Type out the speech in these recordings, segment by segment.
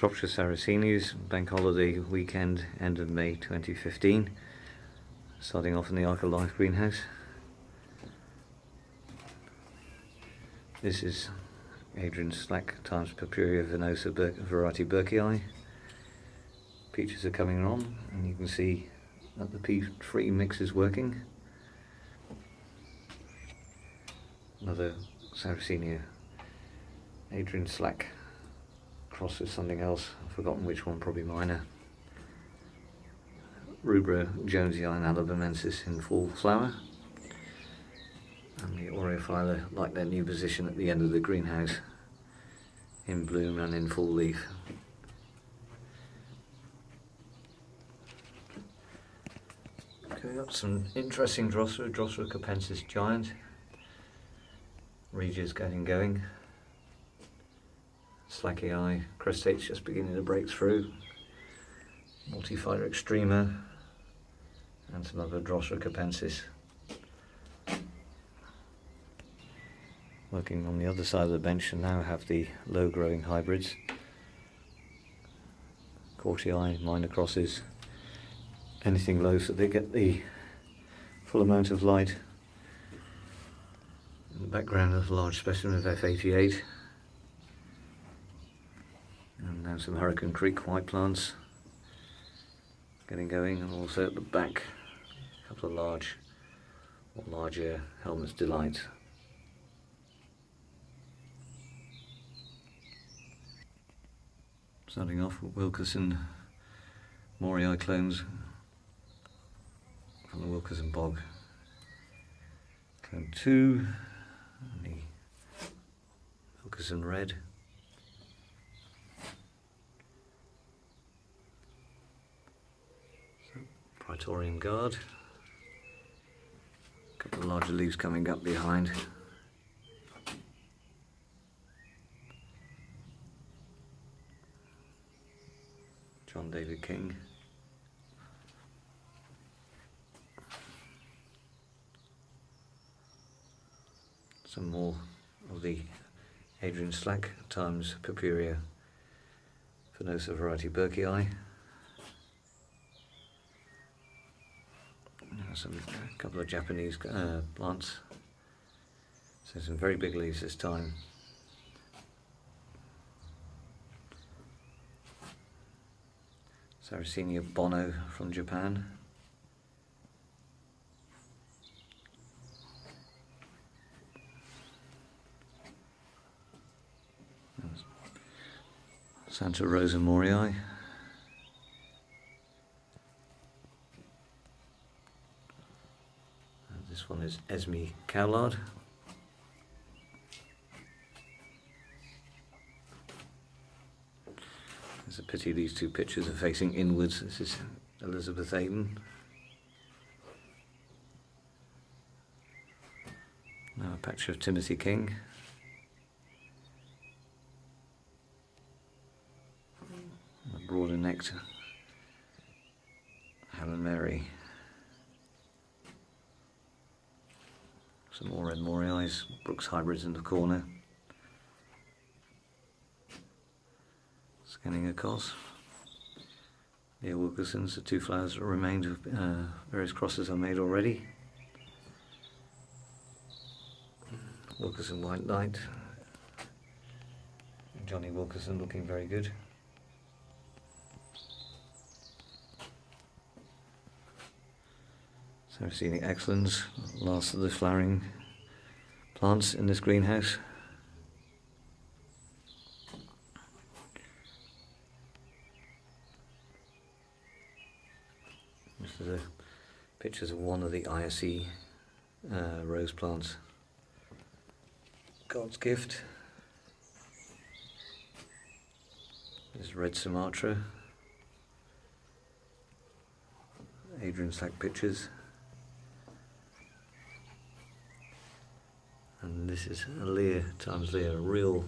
Shropshire Sarracenias, bank holiday weekend, end of May 2015. Starting off in the Arc of Life greenhouse. This is Adrian Slack times Purpurea venosa variety Burkii. Peaches are coming on, and you can see that the peat-free mix is working. Another Sarracenia, Adrian Slack, cross with something else, I've forgotten which one, probably minor. Rubra jonesii and alabamensis in full flower. And the Aureophylla like their new position at the end of the greenhouse, in bloom and in full leaf. Okay, got some interesting Drosera capensis giant. Regia's getting going. Slackii, crustates just beginning to break through. Multifida extrema, and some other Drosera capensis. Working on the other side of the bench, and now have the low growing hybrids. Cortii, minor crosses, anything low so they get the full amount of light. In the background of a large specimen of F88. And now some Hurricane Creek white plants getting going, and also at the back a couple of larger Helmet's Delight. Starting off with Wilkerson Morii clones from the Wilkerson Bog. Clone 2, and the Wilkerson Red. Praetorian Guard. A couple of larger leaves coming up behind. John David King. Some more of the Adrian Slack times Purpurea venosa variety Burkii. A couple of Japanese plants. So some very big leaves this time. Sarracenia Bono from Japan. Santa Rosa Morii. This one is Esme Cowlard. It's a pity these two pictures are facing inwards. This is Elizabeth Aden. Now a patch of Timothy King. A broader necked Helen Mary. Some more red Morii, Brooks hybrids in the corner. Scanning across. Near Wilkerson's, the two flowers that remained of various crosses are made already. Wilkerson White Light. Johnny Wilkerson looking very good. Sarracenia excellens, last of the flowering plants in this greenhouse. This is pictures of one of the ISE rose plants. God's Gift. This is Red Sumatra. Adrian Slack pictures. And this is a Lear times Lear, a real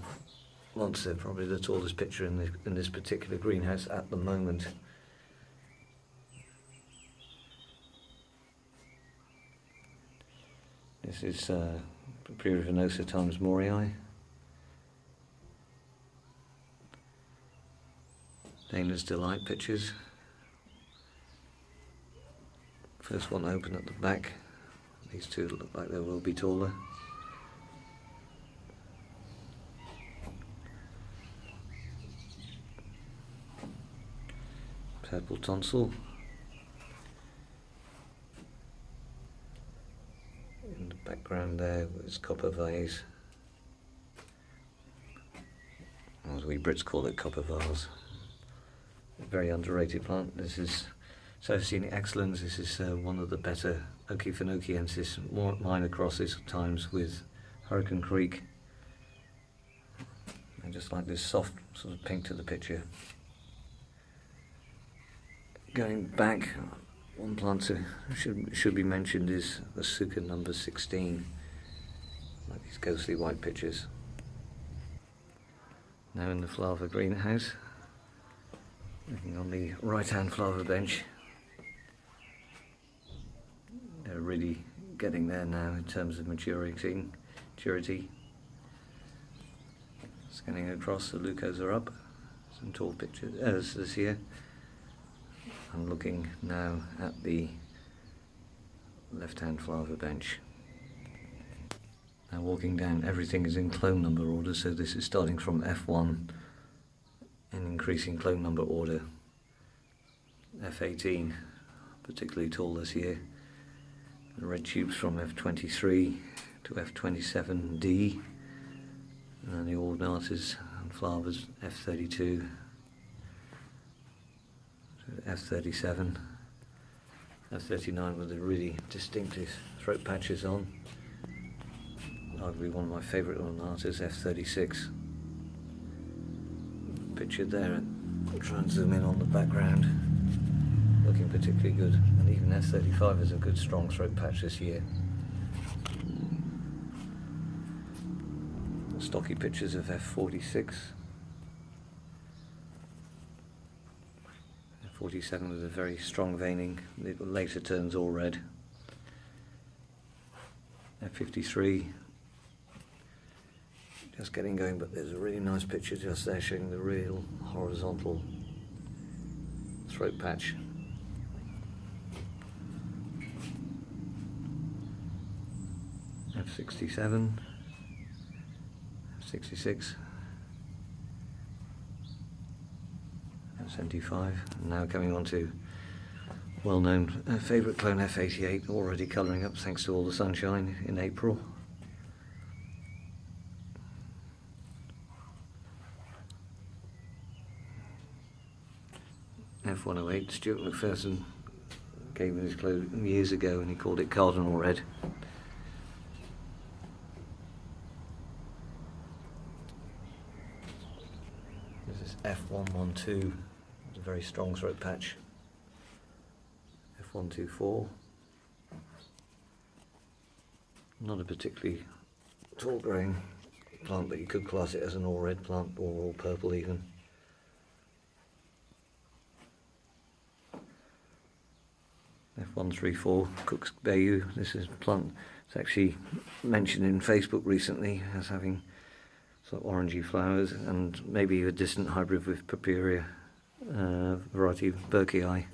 monster, probably the tallest picture in this particular greenhouse at the moment. This is Purpurea venosa times Morii. Painter's Delight pictures. First one open at the back. These two look like they will be taller. Purple tonsil. In the background there is copper vase. As we Brits call it, copper vase. A very underrated plant. This is Sarracenia excellens. This is one of the better Ocyphinociensis, more minor crosses at times with Hurricane Creek. I just like this soft sort of pink to the picture. Going back, one plant should be mentioned is the Suka number 16. Like these ghostly white pictures. Now in the flower greenhouse, looking on the right hand flower bench. They're really getting there now in terms of maturity. Scanning across, the Lucos are up. Some tall pictures this here. I'm looking now at the left hand flower bench. Now walking down, everything is in clone number order, so this is starting from F1 in increasing clone number order. F18, particularly tall this year. The red tubes from F23 to F27D, and then the ornatas and flowers F32 to F37, F39 with the really distinctive throat patches on. Arguably one of my favourite ornatas, F36. Pictured there, I'll try and zoom in on the background. Looking particularly good, and even F35 is a good strong throat patch this year. Stocky pictures of F46. F47 with a very strong veining, it later turns all red. F53, just getting going, but there's a really nice picture just there showing the real horizontal throat patch. F67, F66, F75, and now coming on to well-known favourite clone F88, already colouring up thanks to all the sunshine in April. F108, Stuart McPherson gave him his clone years ago and he called it Cardinal Red. This is F112, it's a very strong throat patch. F124, not a particularly tall growing plant, but you could class it as an all red plant or all purple even. F134, Cook's Bayou. This is a plant that's actually mentioned in Facebook recently as having sort of orangey flowers and maybe a distant hybrid with Purpurea variety Burkii.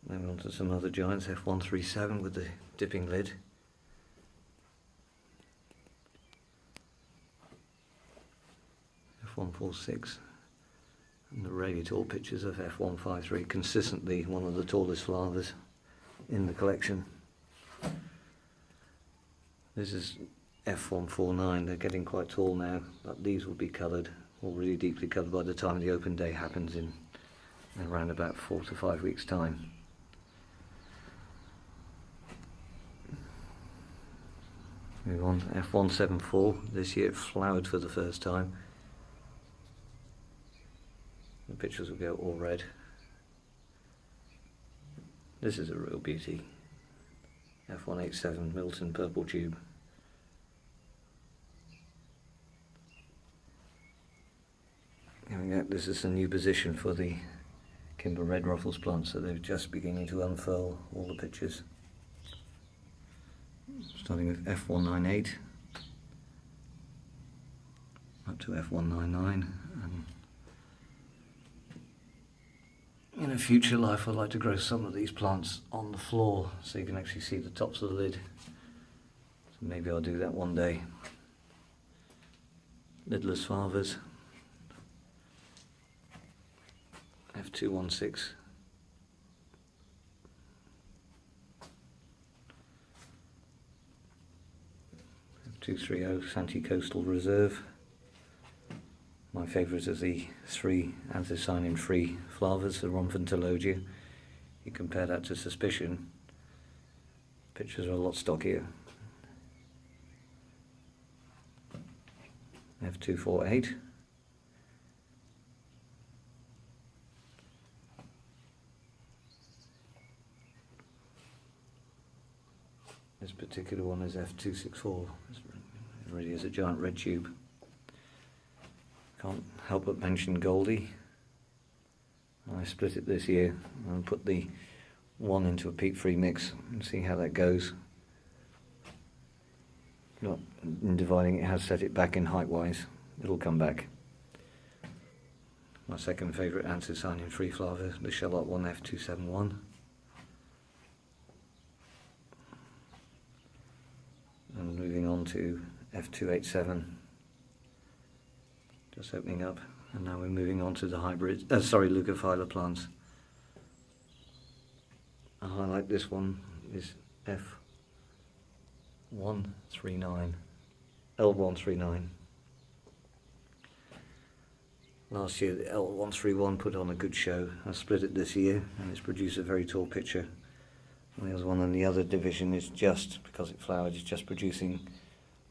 Then on to some other giants, F137 with the dipping lid. F146. And the really tall pictures of F153, consistently one of the tallest flowers in the collection. This is F149, they're getting quite tall now, but these will be coloured, or really deeply coloured by the time the open day happens in around about 4 to 5 weeks' time. Move on, F174, this year it flowered for the first time. The pictures will go all red. This is a real beauty. F187 Milton purple tube. This is a new position for the Kimber red ruffles plant, so they're just beginning to unfurl all the pictures. Starting with F198 up to F199 and future life I'd like to grow some of these plants on the floor so you can actually see the tops of the lid. So maybe I'll do that one day. Lidless favas, F216. F230 Santi Coastal Reserve. My favourite of the three anthocyanin-free flavas, the Rhomphantologia. You compare that to Suspicion, pictures are a lot stockier. F248. This particular one is F264. It really is a giant red tube. Can't help but mention Goldie. I split it this year and put the one into a peat-free mix and see how that goes. Not in dividing it, has set it back in height-wise. It'll come back. My second favourite anthocyanin-free flava, the Charlotte one, F271. And moving on to F287. Just opening up, and now we're moving on to the hybrid, leucophylla plants. I highlight this one is F139, L139. Last year the L131 put on a good show. I split it this year and it's produced a very tall picture. And the other one in the other division is just, because it flowered, is just producing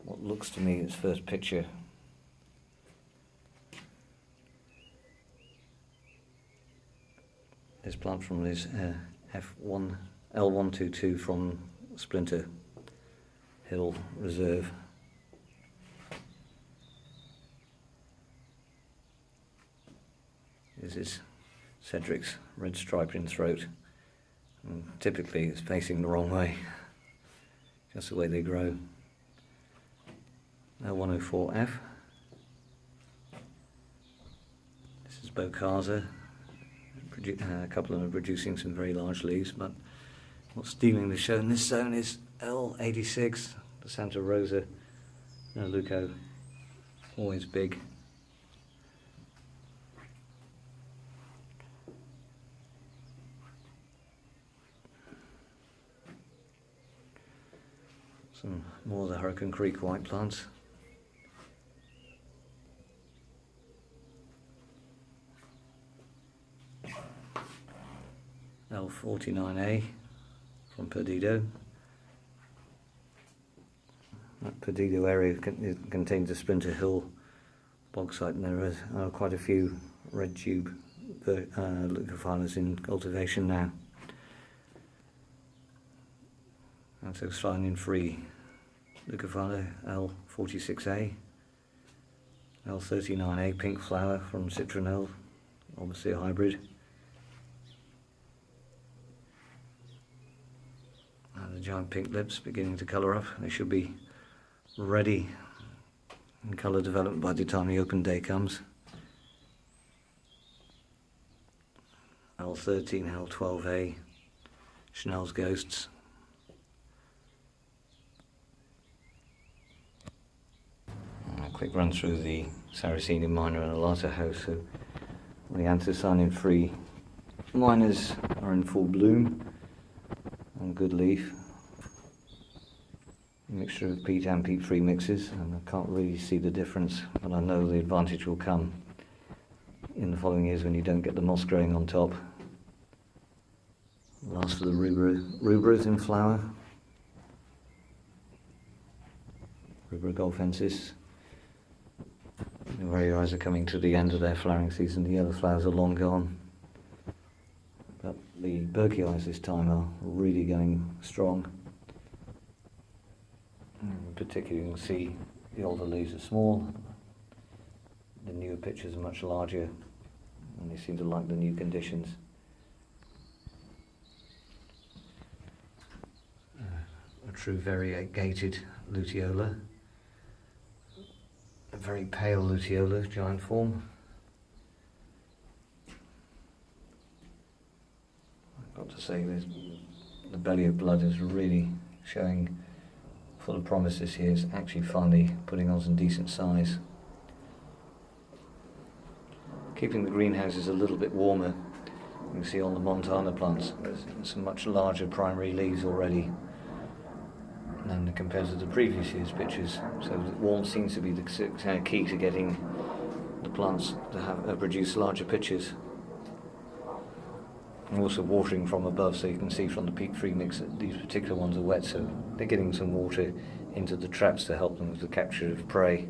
what looks to me its first picture. This plant from this L122 from Splinter Hill Reserve. This is Cedric's red stripe in throat. And typically it's facing the wrong way, just the way they grow. L104F. This is Bokasa. A couple of them are producing some very large leaves, but what's stealing the show in this zone is L86, the Santa Rosa Leuco, always big. Some more of the Hurricane Creek white plants. L49A from Perdido. That Perdido area contains a Splinter Hill bog site, and there are quite a few red tube leucophyllas in cultivation now. Anthocyanin-free leucophylla L46A, L39A pink flower from Citronelle, obviously a hybrid. The giant pink lips beginning to colour up. They should be ready in colour development by the time the open day comes. L13, L12A, Chanel's Ghosts. A quick run through the Sarracenia minor and Alata house. So the anthocyanin-free minors are in full bloom and good leaf. A mixture of peat and peat-free mixes, and I can't really see the difference, but I know the advantage will come in the following years when you don't get the moss growing on top. Last for the rubras in flower. Rubra golfensis. The varieties are coming to the end of their flowering season. The other flowers are long gone. But the Berkeyeis this time are really going strong. Particularly you can see the older leaves are small, the newer pictures are much larger, and they seem to like the new conditions. A true variegated luteola, a very pale luteola, giant form. got to say, the belly of blood is really showing full of promise this year. It's actually finally putting on some decent size. Keeping the greenhouses a little bit warmer. You can see on the Montana plants there's some much larger primary leaves already than compared to the previous year's pictures. So the warmth seems to be the key to getting the plants to have produce larger pitches. And also watering from above, so you can see from the peat-free mix that these particular ones are wet, so they're getting some water into the traps to help them with the capture of prey.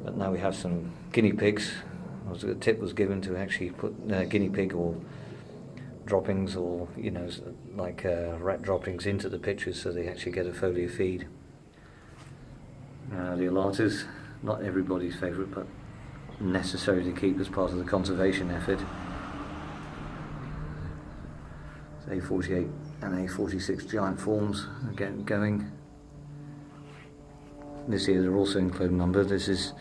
But now we have some guinea pigs. A tip was given to actually put guinea pig or droppings, or like rat droppings, into the pitchers so they actually get a foliar feed. The alatas, not everybody's favourite, but necessary to keep as part of the conservation effort. A48 and A46 giant forms again going. This year they're also in clone number. This is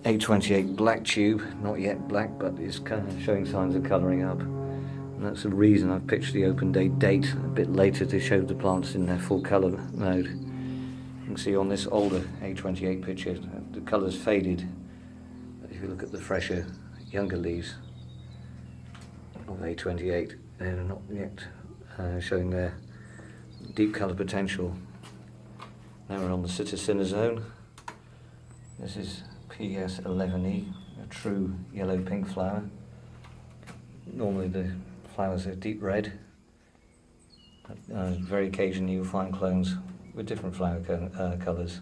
A28 black tube, not yet black, but it's kind of showing signs of colouring up. And that's the reason I've pitched the open day date a bit later to show the plants in their full colour mode. You can see on this older A28 picture the colour's faded. But if you look at the fresher, younger leaves of A28, they're not yet showing their deep colour potential. Now we're on the Sarracenia zone. This is PS11E, a true yellow-pink flower. Normally the flowers are deep red. Very occasionally you'll find clones with different flower colours.